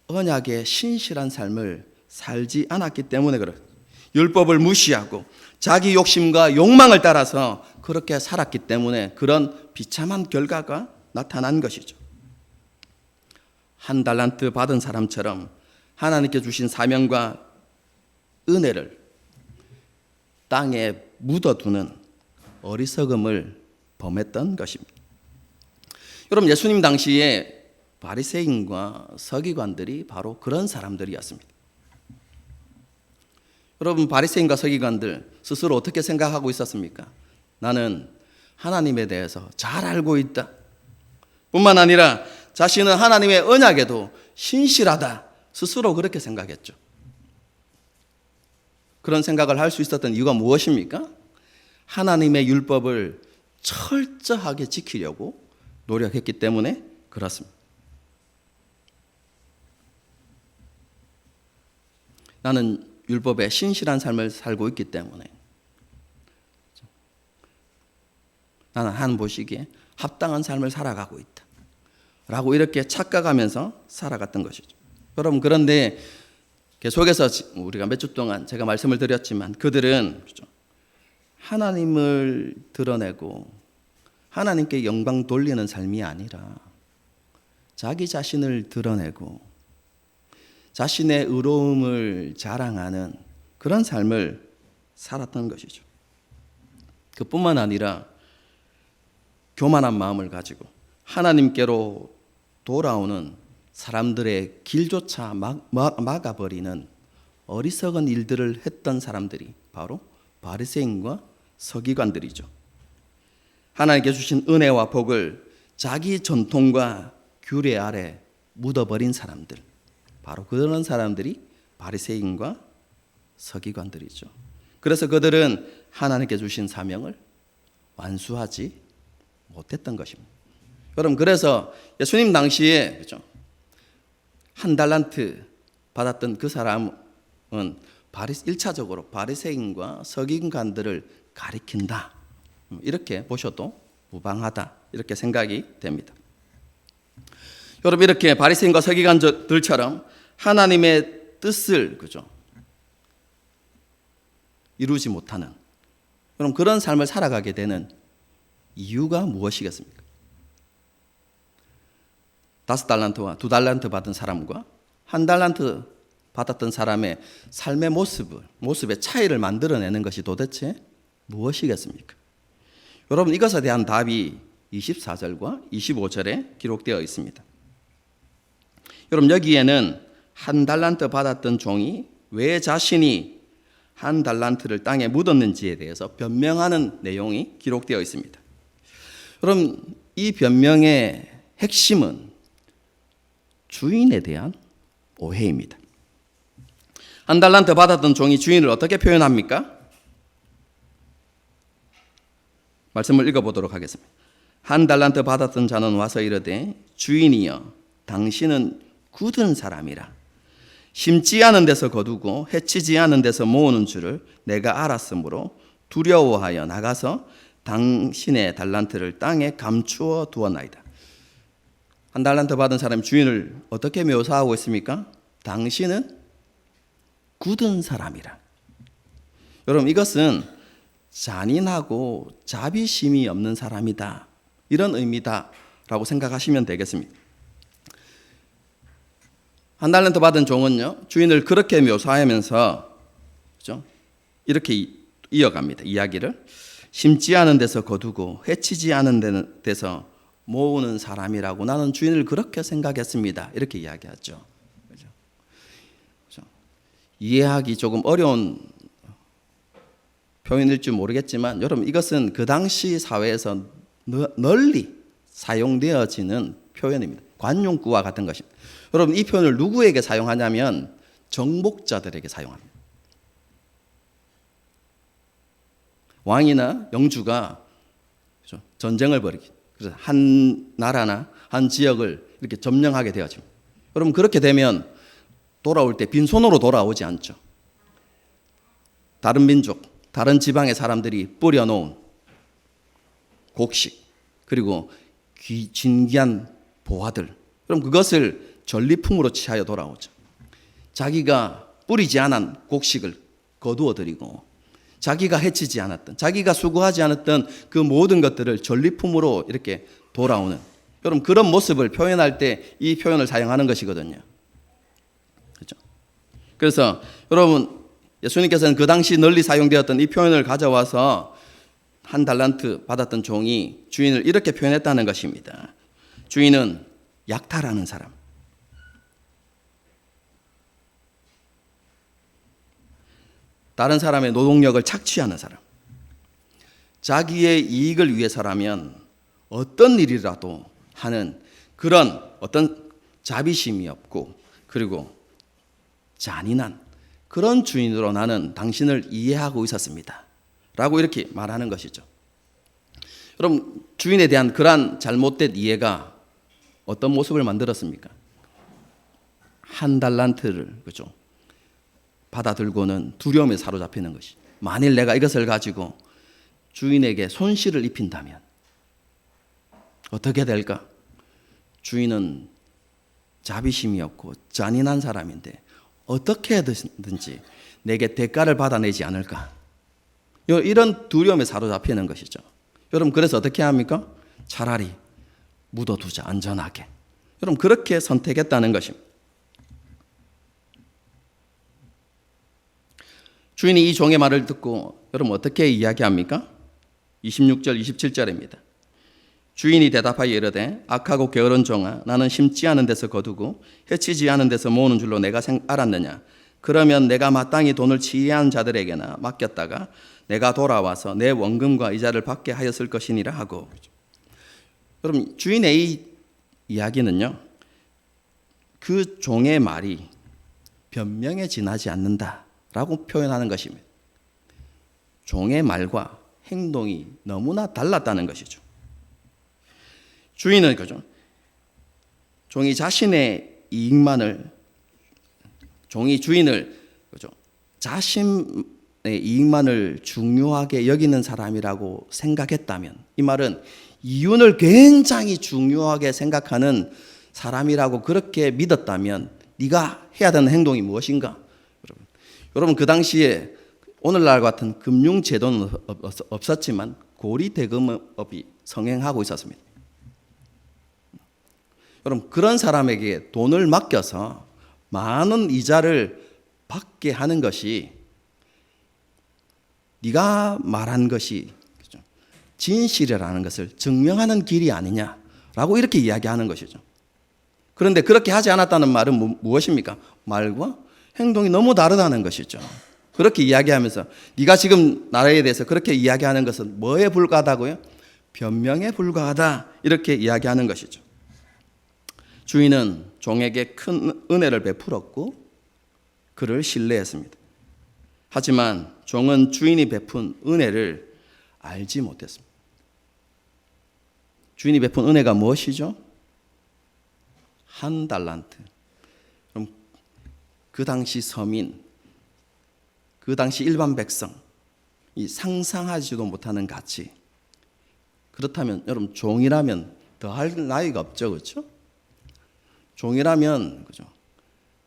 언약의 신실한 삶을 살지 않았기 때문에 그렇습니다. 율법을 무시하고 자기 욕심과 욕망을 따라서 그렇게 살았기 때문에 그런 비참한 결과가 나타난 것이죠. 한 달란트 받은 사람처럼 하나님께 주신 사명과 은혜를 땅에 묻어두는 어리석음을 범했던 것입니다. 여러분, 예수님 당시에 바리새인과 서기관들이 바로 그런 사람들이었습니다. 여러분, 바리새인과 서기관들 스스로 어떻게 생각하고 있었습니까? 나는 하나님에 대해서 잘 알고 있다. 뿐만 아니라 자신은 하나님의 언약에도 신실하다. 스스로 그렇게 생각했죠. 그런 생각을 할 수 있었던 이유가 무엇입니까? 하나님의 율법을 철저하게 지키려고 노력했기 때문에 그렇습니다. 나는 율법에 신실한 삶을 살고 있기 때문에 나는 하나님 보시기에 합당한 삶을 살아가고 있다 라고 이렇게 착각하면서 살아갔던 것이죠. 여러분, 그런데 계속해서 우리가 몇 주 동안 제가 말씀을 드렸지만 그들은 하나님을 드러내고 하나님께 영광 돌리는 삶이 아니라 자기 자신을 드러내고 자신의 의로움을 자랑하는 그런 삶을 살았던 것이죠. 그뿐만 아니라 교만한 마음을 가지고 하나님께로 돌아오는 사람들의 길조차 막아버리는 어리석은 일들을 했던 사람들이 바로 바리새인과 서기관들이죠. 하나님께 주신 은혜와 복을 자기 전통과 규례 아래 묻어버린 사람들, 바로 그런 사람들이 바리새인과 서기관들이죠. 그래서 그들은 하나님께 주신 사명을 완수하지 못했던 것입니다. 여러분, 그래서 예수님 당시에 그죠? 한 달란트 받았던 그 사람은 1차적으로 바리새인과 서기관들을 가리킨다. 이렇게 보셔도 무방하다. 이렇게 생각이 됩니다. 여러분, 이렇게 바리새인과 서기관들처럼 하나님의 뜻을 그죠? 이루지 못하는 그럼 그런 삶을 살아가게 되는 이유가 무엇이겠습니까? 5달란트와 2달란트 받은 사람과 1달란트 받았던 사람의 삶의 모습의 차이를 만들어내는 것이 도대체 무엇이겠습니까? 여러분, 이것에 대한 답이 24절과 25절에 기록되어 있습니다. 여러분, 여기에는 1달란트 받았던 종이 왜 자신이 1달란트를 땅에 묻었는지에 대해서 변명하는 내용이 기록되어 있습니다. 여러분, 이 변명의 핵심은 주인에 대한 오해입니다. 1달란트 받았던 종이 주인을 어떻게 표현합니까? 말씀을 읽어보도록 하겠습니다. 1달란트 받았던 자는 와서 이르되 주인이여 당신은 굳은 사람이라 심지 않은 데서 거두고 해치지 않은 데서 모으는 줄을 내가 알았으므로 두려워하여 나가서 당신의 달란트를 땅에 감추어 두었나이다. 1달란트 받은 사람이 주인을 어떻게 묘사하고 있습니까? 당신은 굳은 사람이라. 여러분, 이것은 잔인하고 자비심이 없는 사람이다. 이런 의미다라고 생각하시면 되겠습니다. 1달란트 받은 종은요, 주인을 그렇게 묘사하면서 그렇죠? 이렇게 이어갑니다. 이야기를. 심지 않은 데서 거두고 해치지 않은 데서 모으는 사람이라고 나는 주인을 그렇게 생각했습니다. 이렇게 이야기하죠. 그렇죠? 이해하기 조금 어려운 표현일지 모르겠지만 여러분, 이것은 그 당시 사회에서 널리 사용되어지는 표현입니다. 관용구와 같은 것입니다. 여러분, 이 표현을 누구에게 사용하냐면 정복자들에게 사용합니다. 왕이나 영주가 전쟁을 벌이기, 그래서 한 나라나 한 지역을 이렇게 점령하게 되어집니다. 여러분, 그렇게 되면 돌아올 때 빈손으로 돌아오지 않죠. 다른 민족, 다른 지방의 사람들이 뿌려놓은 곡식, 그리고 진귀한 보화들, 그럼 그것을 전리품으로 취하여 돌아오죠. 자기가 뿌리지 않은 곡식을 거두어 드리고, 자기가 해치지 않았던, 자기가 수고하지 않았던 그 모든 것들을 전리품으로 이렇게 돌아오는, 여러분, 그런 모습을 표현할 때 이 표현을 사용하는 것이거든요. 그렇죠? 그래서 여러분, 예수님께서는 그 당시 널리 사용되었던 이 표현을 가져와서 한 달란트 받았던 종이 주인을 이렇게 표현했다는 것입니다. 주인은 약탈하는 사람, 다른 사람의 노동력을 착취하는 사람, 자기의 이익을 위해서라면 어떤 일이라도 하는 그런 어떤 자비심이 없고, 그리고 잔인한 그런 주인으로 나는 당신을 이해하고 있었습니다 라고 이렇게 말하는 것이죠. 여러분, 주인에 대한 그러한 잘못된 이해가 어떤 모습을 만들었습니까? 한 달란트를, 그죠, 받아들고는 두려움에 사로잡히는 것이, 만일 내가 이것을 가지고 주인에게 손실을 입힌다면 어떻게 될까? 주인은 자비심이 없고 잔인한 사람인데 어떻게 해든지 내게 대가를 받아내지 않을까? 이런 두려움에 사로잡히는 것이죠. 여러분, 그래서 어떻게 합니까? 차라리 묻어두자, 안전하게. 여러분, 그렇게 선택했다는 것입니다. 주인이 이 종의 말을 듣고 여러분 어떻게 이야기합니까? 26절 27절입니다. 주인이 대답하여 이르되 악하고 게으른 종아, 나는 심지 않은 데서 거두고 해치지 않은 데서 모으는 줄로 내가 알았느냐? 그러면 내가 마땅히 돈을 지혜한 자들에게나 맡겼다가 내가 돌아와서 내 원금과 이자를 받게 하였을 것이니라 하고. 여러분, 주인의 이 이야기는요, 그 종의 말이 변명에 지나지 않는다라고 표현하는 것입니다. 종의 말과 행동이 너무나 달랐다는 것이죠. 주인은, 그죠, 종이 자신의 이익만을, 종이 주인을, 그죠, 자신의 이익만을 중요하게 여기는 사람이라고 생각했다면, 이 말은 이윤을 굉장히 중요하게 생각하는 사람이라고 그렇게 믿었다면 네가 해야 되는 행동이 무엇인가? 여러분, 그 당시에 오늘날 같은 금융 제도는 없었지만 고리대금업이 성행하고 있었습니다. 여러분, 그런 사람에게 돈을 맡겨서 많은 이자를 받게 하는 것이 네가 말한 것이 진실이라는 것을 증명하는 길이 아니냐라고 이렇게 이야기하는 것이죠. 그런데 그렇게 하지 않았다는 말은 무엇입니까? 말과 행동이 너무 다르다는 것이죠. 그렇게 이야기하면서 네가 지금 나라에 대해서 그렇게 이야기하는 것은 뭐에 불과하다고요? 변명에 불과하다, 이렇게 이야기하는 것이죠. 주인은 종에게 큰 은혜를 베풀었고 그를 신뢰했습니다. 하지만 종은 주인이 베푼 은혜를 알지 못했습니다. 주인이 베푼 은혜가 무엇이죠? 한 달란트. 그럼 그 당시 서민, 그 당시 일반 백성, 이 상상하지도 못하는 가치. 그렇다면 여러분, 종이라면 더 할 나위가 없죠, 그렇죠? 종이라면, 그죠,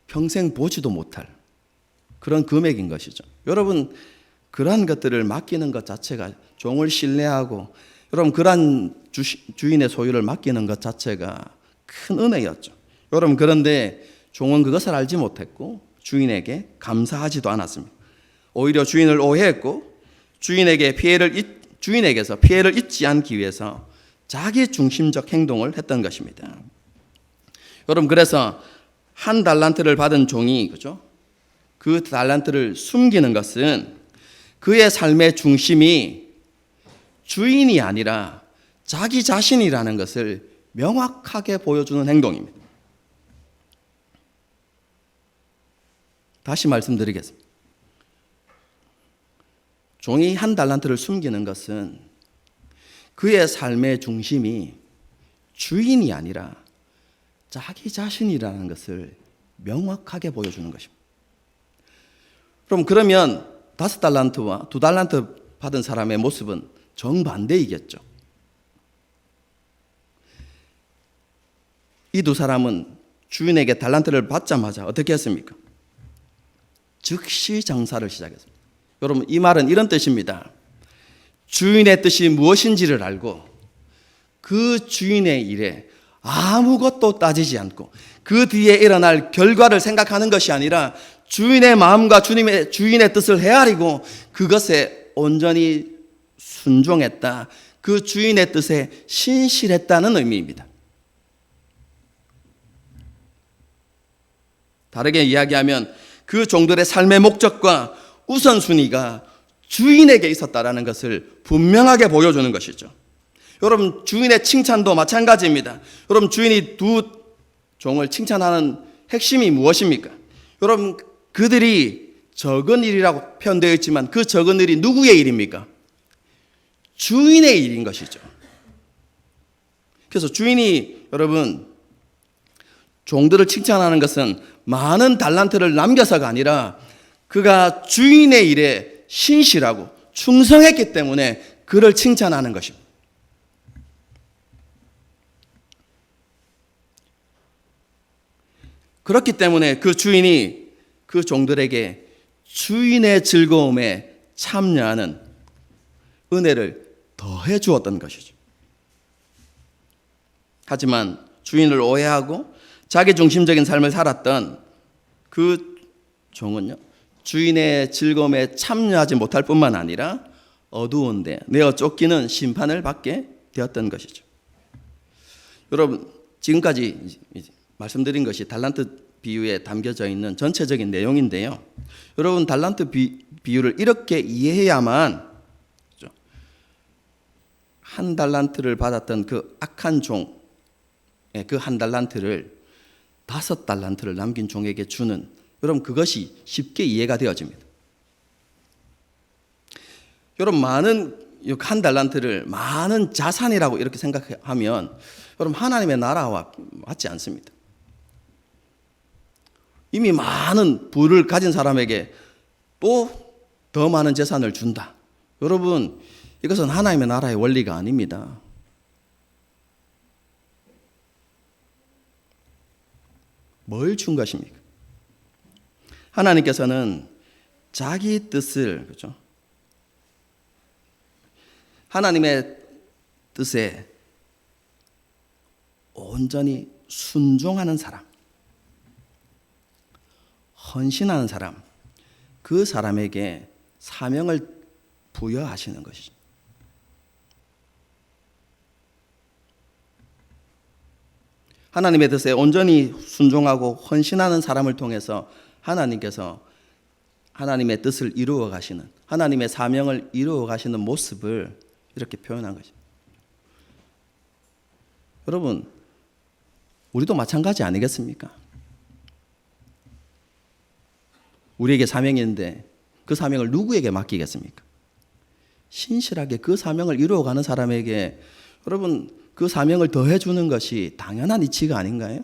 평생 보지도 못할 그런 금액인 것이죠. 여러분, 그러한 것들을 맡기는 것 자체가, 종을 신뢰하고 여러분 그러한 주인의 소유를 맡기는 것 자체가 큰 은혜였죠. 여러분, 그런데 종은 그것을 알지 못했고 주인에게 감사하지도 않았습니다. 오히려 주인을 오해했고 주인에게서 피해를 입지 않기 위해서 자기 중심적 행동을 했던 것입니다. 여러분, 그래서 한 달란트를 받은 종이, 그죠, 그 달란트를 숨기는 것은 그의 삶의 중심이 주인이 아니라 자기 자신이라는 것을 명확하게 보여주는 행동입니다. 다시 말씀드리겠습니다. 종이 한 달란트를 숨기는 것은 그의 삶의 중심이 주인이 아니라 자기 자신이라는 것을 명확하게 보여주는 것입니다. 그러면 5달란트와 2달란트 받은 사람의 모습은 정반대이겠죠. 이 두 사람은 주인에게 달란트를 받자마자 어떻게 했습니까? 즉시 장사를 시작했습니다. 여러분, 이 말은 이런 뜻입니다. 주인의 뜻이 무엇인지를 알고 그 주인의 일에 아무것도 따지지 않고 그 뒤에 일어날 결과를 생각하는 것이 아니라 주인의 마음과 주인의 뜻을 헤아리고 그것에 온전히 순종했다. 그 주인의 뜻에 신실했다는 의미입니다. 다르게 이야기하면 그 종들의 삶의 목적과 우선순위가 주인에게 있었다라는 것을 분명하게 보여주는 것이죠. 여러분, 주인의 칭찬도 마찬가지입니다. 여러분, 주인이 두 종을 칭찬하는 핵심이 무엇입니까? 여러분, 그들이 적은 일이라고 표현되어 있지만 그 적은 일이 누구의 일입니까? 주인의 일인 것이죠. 그래서 주인이 여러분 종들을 칭찬하는 것은 많은 달란트를 남겨서가 아니라 그가 주인의 일에 신실하고 충성했기 때문에 그를 칭찬하는 것입니다. 그렇기 때문에 그 주인이 그 종들에게 주인의 즐거움에 참여하는 은혜를 더해 주었던 것이죠. 하지만 주인을 오해하고 자기중심적인 삶을 살았던 그 종은요, 주인의 즐거움에 참여하지 못할 뿐만 아니라 어두운 데 내어 쫓기는 심판을 받게 되었던 것이죠. 여러분, 지금까지 말씀드린 것이 달란트 비유에 담겨져 있는 전체적인 내용인데요. 여러분, 달란트 비유를 이렇게 이해해야만 한 달란트를 받았던 그 악한 종의 그 한 달란트를 5달란트를 남긴 종에게 주는, 여러분, 그것이 쉽게 이해가 되어집니다. 여러분, 한 달란트를 많은 자산이라고 이렇게 생각하면 여러분, 하나님의 나라와 맞지 않습니다. 이미 많은 부를 가진 사람에게 또 더 많은 재산을 준다. 여러분, 이것은 하나님의 나라의 원리가 아닙니다. 뭘 준 것입니까? 하나님께서는 자기 뜻을, 그렇죠? 하나님의 뜻에 온전히 순종하는 사람, 헌신하는 사람, 그 사람에게 사명을 부여하시는 것이죠. 하나님의 뜻에 온전히 순종하고 헌신하는 사람을 통해서 하나님께서 하나님의 뜻을 이루어 가시는, 하나님의 사명을 이루어 가시는 모습을 이렇게 표현한 것입니다. 여러분, 우리도 마찬가지 아니겠습니까? 우리에게 사명이 있는데 그 사명을 누구에게 맡기겠습니까? 신실하게 그 사명을 이루어가는 사람에게 여러분 그 사명을 더해주는 것이 당연한 이치가 아닌가요?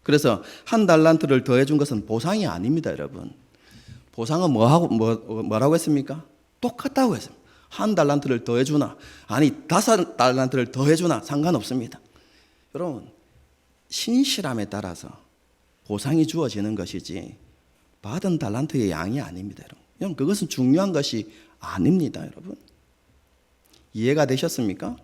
그래서 한 달란트를 더해준 것은 보상이 아닙니다, 여러분. 보상은 뭐라고 했습니까? 똑같다고 했습니다. 한 달란트를 더해주나, 아니 5달란트를 더해주나 상관없습니다. 여러분, 신실함에 따라서 보상이 주어지는 것이지 받은 달란트의 양이 아닙니다, 여러분. 그것은 중요한 것이 아닙니다, 여러분. 이해가 되셨습니까?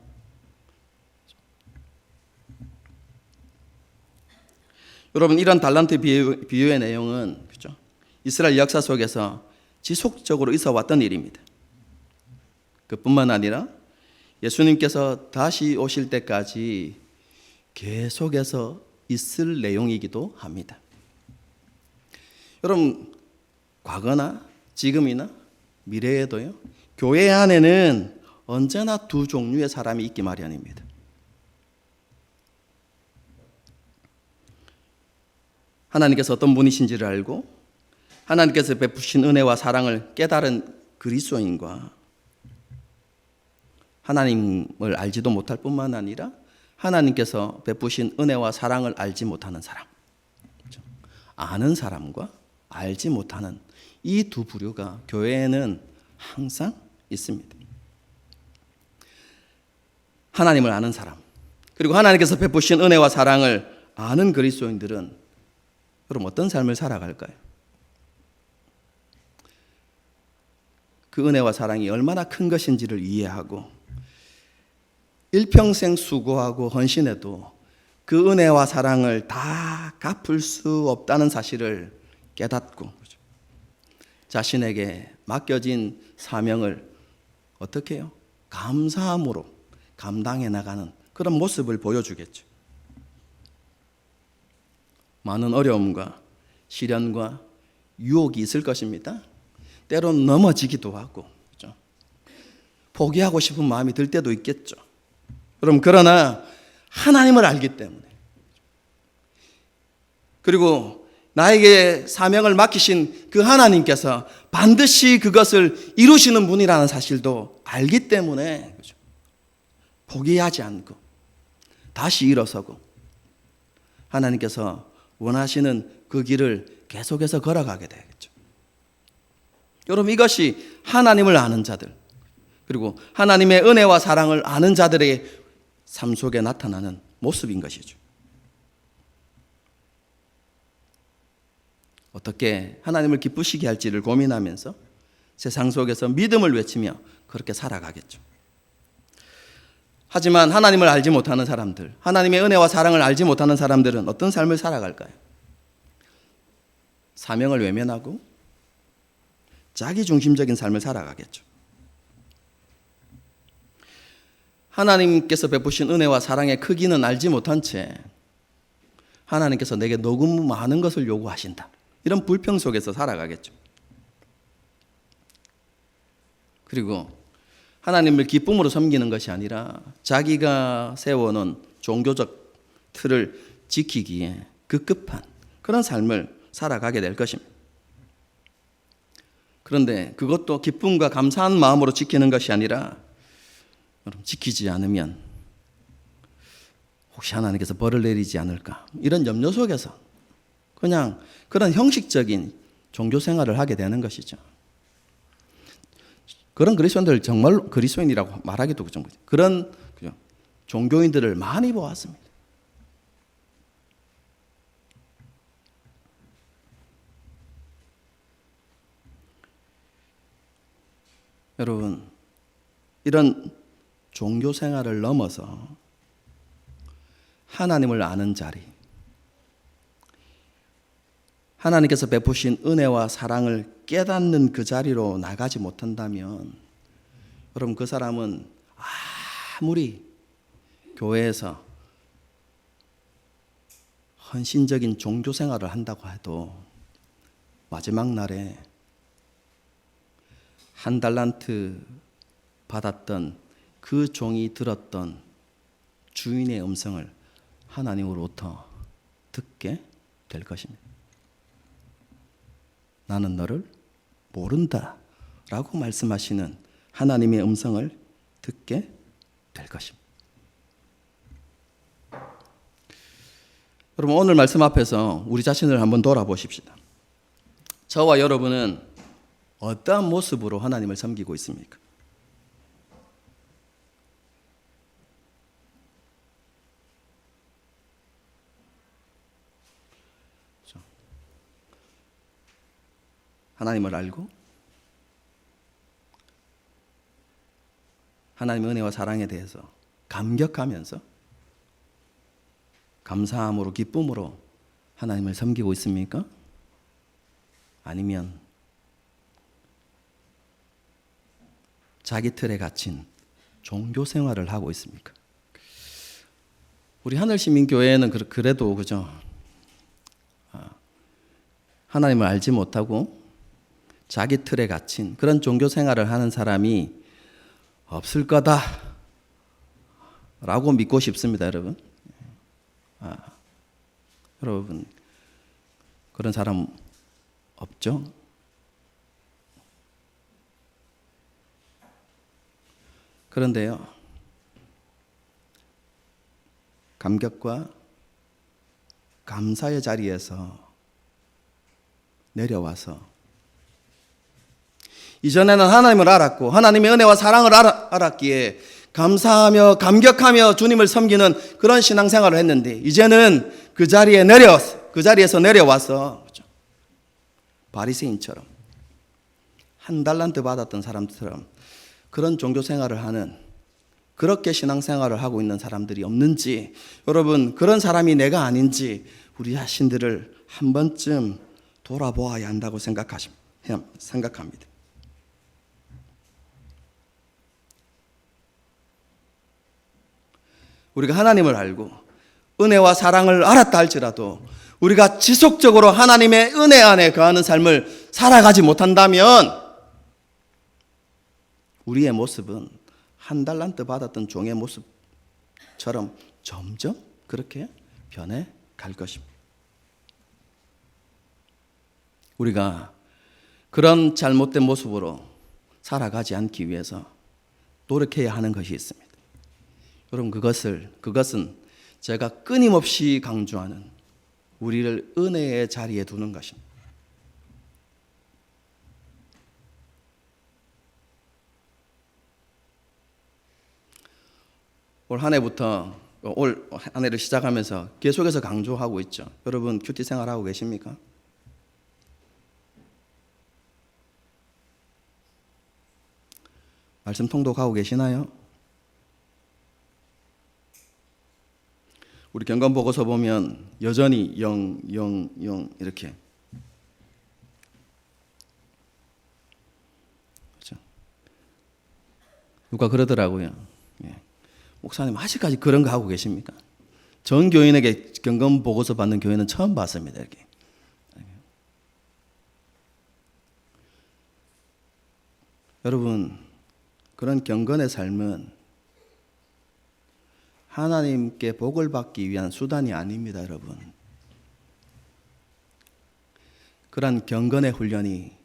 여러분, 이런 달란트 비유의 내용은, 그렇죠? 이스라엘 역사 속에서 지속적으로 있어 왔던 일입니다. 그뿐만 아니라 예수님께서 다시 오실 때까지 계속해서 있을 내용이기도 합니다. 여러분, 과거나 지금이나 미래에도요, 교회 안에는 언제나 두 종류의 사람이 있기 마련입니다. 하나님께서 어떤 분이신지를 알고 하나님께서 베푸신 은혜와 사랑을 깨달은 그리스도인과 하나님을 알지도 못할 뿐만 아니라 하나님께서 베푸신 은혜와 사랑을 알지 못하는 사람, 아는 사람과 알지 못하는 이 두 부류가 교회에는 항상 있습니다. 하나님을 아는 사람, 그리고 하나님께서 베푸신 은혜와 사랑을 아는 그리스도인들은 그럼 어떤 삶을 살아갈까요? 그 은혜와 사랑이 얼마나 큰 것인지를 이해하고 일평생 수고하고 헌신해도 그 은혜와 사랑을 다 갚을 수 없다는 사실을 깨닫고 자신에게 맡겨진 사명을 어떻게 해요? 감사함으로 감당해 나가는 그런 모습을 보여주겠죠. 많은 어려움과 시련과 유혹이 있을 것입니다. 때론 넘어지기도 하고 그렇죠? 포기하고 싶은 마음이 들 때도 있겠죠. 그러나 하나님을 알기 때문에 그리고 나에게 사명을 맡기신 그 하나님께서 반드시 그것을 이루시는 분이라는 사실도 알기 때문에 그렇죠? 포기하지 않고 다시 일어서고 하나님께서 원하시는 그 길을 계속해서 걸어가게 되겠죠. 여러분, 이것이 하나님을 아는 자들 그리고 하나님의 은혜와 사랑을 아는 자들의 삶 속에 나타나는 모습인 것이죠. 어떻게 하나님을 기쁘시게 할지를 고민하면서 세상 속에서 믿음을 외치며 그렇게 살아가겠죠. 하지만 하나님을 알지 못하는 사람들, 하나님의 은혜와 사랑을 알지 못하는 사람들은 어떤 삶을 살아갈까요? 사명을 외면하고 자기중심적인 삶을 살아가겠죠. 하나님께서 베푸신 은혜와 사랑의 크기는 알지 못한 채 하나님께서 내게 너무 많은 것을 요구하신다. 이런 불평 속에서 살아가겠죠. 그리고 하나님을 기쁨으로 섬기는 것이 아니라 자기가 세워놓은 종교적 틀을 지키기에 급급한 그런 삶을 살아가게 될 것입니다. 그런데 그것도 기쁨과 감사한 마음으로 지키는 것이 아니라 지키지 않으면 혹시 하나님께서 벌을 내리지 않을까 이런 염려 속에서 그냥 그런 형식적인 종교 생활을 하게 되는 것이죠. 그런 그리스도인들 정말 그리스도인이라고 말하기도 좀 그런 종교인들을 많이 보았습니다. 여러분, 이런 종교 생활을 넘어서 하나님을 아는 자리, 하나님께서 베푸신 은혜와 사랑을 깨닫는 그 자리로 나가지 못한다면 여러분, 그 사람은 아무리 교회에서 헌신적인 종교 생활을 한다고 해도 마지막 날에 한 달란트 받았던 그 종이 들었던 주인의 음성을 하나님으로부터 듣게 될 것입니다. 나는 너를 모른다 라고 말씀하시는 하나님의 음성을 듣게 될 것입니다. 여러분, 오늘 말씀 앞에서 우리 자신을 한번 돌아보십시다. 저와 여러분은 어떠한 모습으로 하나님을 섬기고 있습니까? 하나님을 알고 하나님의 은혜와 사랑에 대해서 감격하면서 감사함으로 기쁨으로 하나님을 섬기고 있습니까? 아니면 자기 틀에 갇힌 종교 생활을 하고 있습니까? 우리 하늘시민교회는 그래도 그죠? 하나님을 알지 못하고 자기 틀에 갇힌 그런 종교 생활을 하는 사람이 없을 거다 라고 믿고 싶습니다, 여러분. 여러분, 그런 사람 없죠? 그런데요, 감격과 감사의 자리에서 내려와서 이전에는 하나님을 알았고 하나님의 은혜와 사랑을 알았기에 감사하며 감격하며 주님을 섬기는 그런 신앙생활을 했는데, 이제는 그 자리에서 내려와서 바리새인처럼 한 달란트 받았던 사람처럼 그런 종교 생활을 하는, 그렇게 신앙생활을 하고 있는 사람들이 없는지, 여러분 그런 사람이 내가 아닌지 우리 자신들을 한 번쯤 돌아보아야 한다고 생각합니다. 우리가 하나님을 알고 은혜와 사랑을 알았다 할지라도 우리가 지속적으로 하나님의 은혜 안에 거하는 삶을 살아가지 못한다면 우리의 모습은 한 달란트 받았던 종의 모습처럼 점점 그렇게 변해 갈 것입니다. 우리가 그런 잘못된 모습으로 살아가지 않기 위해서 노력해야 하는 것이 있습니다. 여러분, 그것은 제가 끊임없이 강조하는 우리를 은혜의 자리에 두는 것입니다. 올 한 해를 시작하면서 계속해서 강조하고 있죠. 여러분, 큐티 생활하고 계십니까? 말씀 통독하고 계시나요? 우리 경건 보고서 보면 여전히 0, 0, 0 이렇게, 그렇죠? 누가 그러더라고요. 목사님 아직까지 그런 거 하고 계십니까? 전 교인에게 경건 보고서 받는 교회는 처음 봤습니다. 이렇게. 여러분, 그런 경건의 삶은 하나님께 복을 받기 위한 수단이 아닙니다, 여러분. 그런 경건의 훈련이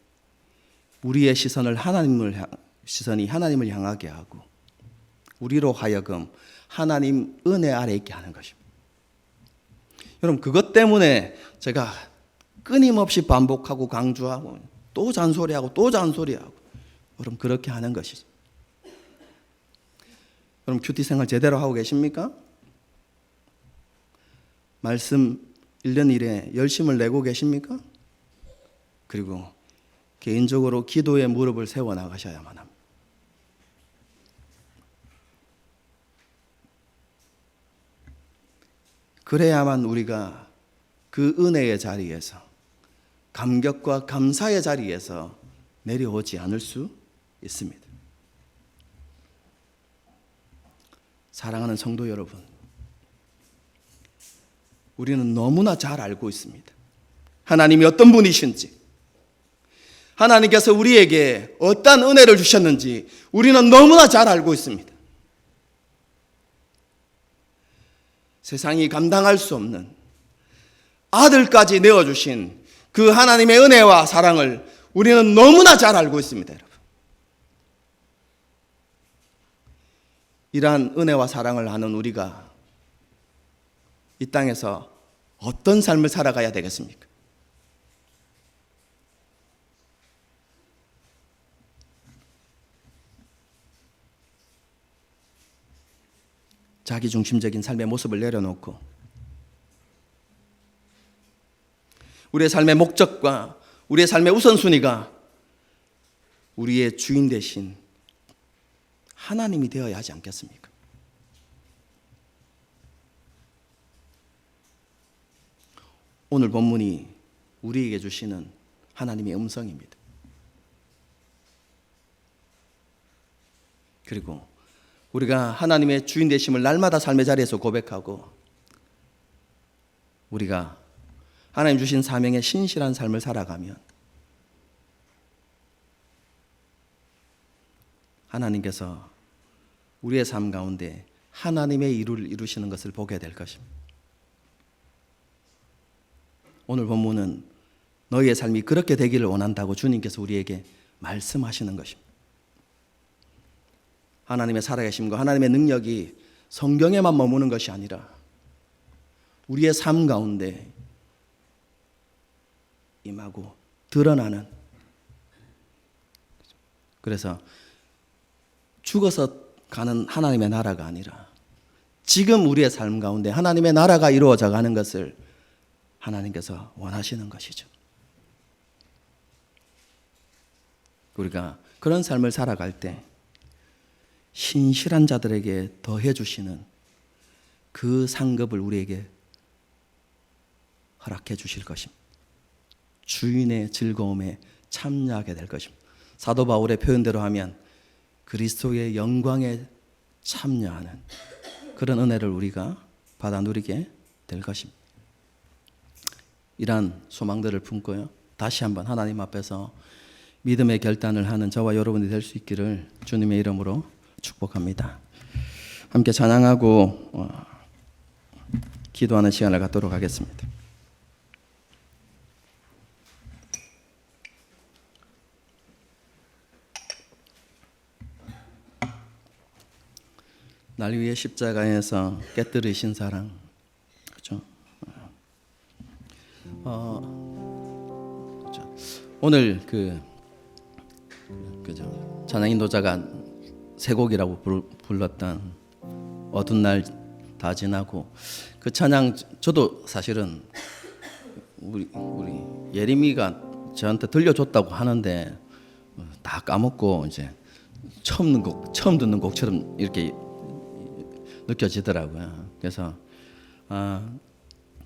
우리의 시선이 하나님을 향하게 하고 우리로 하여금 하나님 은혜 아래 있게 하는 것입니다. 여러분, 그것 때문에 제가 끊임없이 반복하고 강조하고 또 잔소리하고 여러분, 그렇게 하는 것이죠. 여러분, 큐티 생활 제대로 하고 계십니까? 말씀 읽는 일에 열심을 내고 계십니까? 그리고 개인적으로 기도의 무릎을 세워 나가셔야만 합니다. 그래야만 우리가 그 은혜의 자리에서, 감격과 감사의 자리에서 내려오지 않을 수 있습니다. 사랑하는 성도 여러분, 우리는 너무나 잘 알고 있습니다. 하나님이 어떤 분이신지, 하나님께서 우리에게 어떤 은혜를 주셨는지 우리는 너무나 잘 알고 있습니다. 세상이 감당할 수 없는 아들까지 내어주신 그 하나님의 은혜와 사랑을 우리는 너무나 잘 알고 있습니다, 여러분. 이러한 은혜와 사랑을 아는 우리가 이 땅에서 어떤 삶을 살아가야 되겠습니까? 자기중심적인 삶의 모습을 내려놓고 우리의 삶의 목적과 우리의 삶의 우선순위가 우리의 주인 되신 하나님이 되어야 하지 않겠습니까? 오늘 본문이 우리에게 주시는 하나님의 음성입니다. 그리고 우리가 하나님의 주인 되심을 날마다 삶의 자리에서 고백하고 우리가 하나님 주신 사명에 신실한 삶을 살아가면 하나님께서 우리의 삶 가운데 하나님의 일을 이루시는 것을 보게 될 것입니다. 오늘 본문은 너희의 삶이 그렇게 되기를 원한다고 주님께서 우리에게 말씀하시는 것입니다. 하나님의 살아계심과 하나님의 능력이 성경에만 머무는 것이 아니라 우리의 삶 가운데 임하고 드러나는, 그래서 죽어서 가는 하나님의 나라가 아니라 지금 우리의 삶 가운데 하나님의 나라가 이루어져 가는 것을 하나님께서 원하시는 것이죠. 우리가 그런 삶을 살아갈 때 신실한 자들에게 더해 주시는 그 상급을 우리에게 허락해 주실 것입니다. 주인의 즐거움에 참여하게 될 것입니다. 사도 바울의 표현대로 하면 그리스도의 영광에 참여하는 그런 은혜를 우리가 받아 누리게 될 것입니다. 이러한 소망들을 품고요, 다시 한번 하나님 앞에서 믿음의 결단을 하는 저와 여러분이 될 수 있기를 주님의 이름으로 축복합니다. 함께 찬양하고 기도하는 시간을 갖도록 하겠습니다. 날 위해 십자가에서 깨뜨리신 사랑, 그렇죠? 그렇죠. 오늘 그죠? 찬양 인도자가 세 곡이라고 불렀던 어두운 날 다 지나고, 그 찬양 저도 사실은 우리 예림이가 저한테 들려줬다고 하는데 다 까먹고 이제 처음 듣는 곡처럼 이렇게 느껴지더라고요. 그래서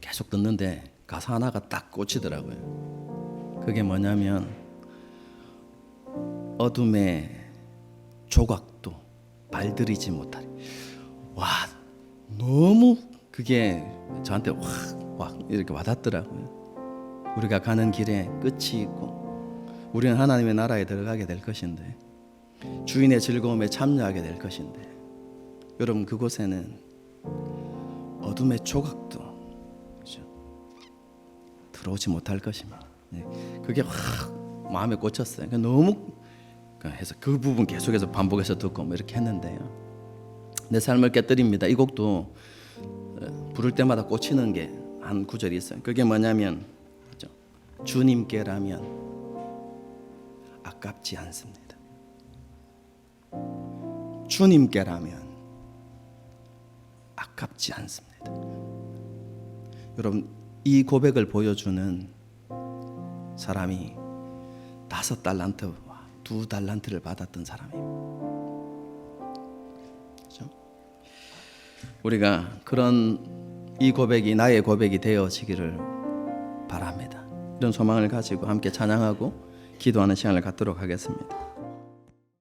계속 듣는데 가사 하나가 딱 꽂히더라고요. 그게 뭐냐면 어둠의 조각도 발들이지 못하리. 와, 너무 그게 저한테 확 이렇게 와닿더라고요. 우리가 가는 길에 끝이 있고 우리는 하나님의 나라에 들어가게 될 것인데, 주인의 즐거움에 참여하게 될 것인데, 여러분 그곳에는 어둠의 조각도, 그렇죠? 들어오지 못할 것입니다. 그게 확 마음에 꽂혔어요. 너무 해서 그 부분 계속해서 반복해서 듣고 뭐 이렇게 했는데요, 내 삶을 깨뜨립니다. 이 곡도 부를 때마다 꽂히는 게 한 구절이 있어요. 그게 뭐냐면, 그렇죠? 주님께라면 아깝지 않습니다. 주님께라면 아깝지 않습니다. 여러분, 이 고백을 보여주는 사람이 5달란트와 2달란트를 받았던 사람입니다. 그렇죠? 우리가 그런 이 고백이 나의 고백이 되어지기를 바랍니다. 이런 소망을 가지고 함께 찬양하고 기도하는 시간을 갖도록 하겠습니다.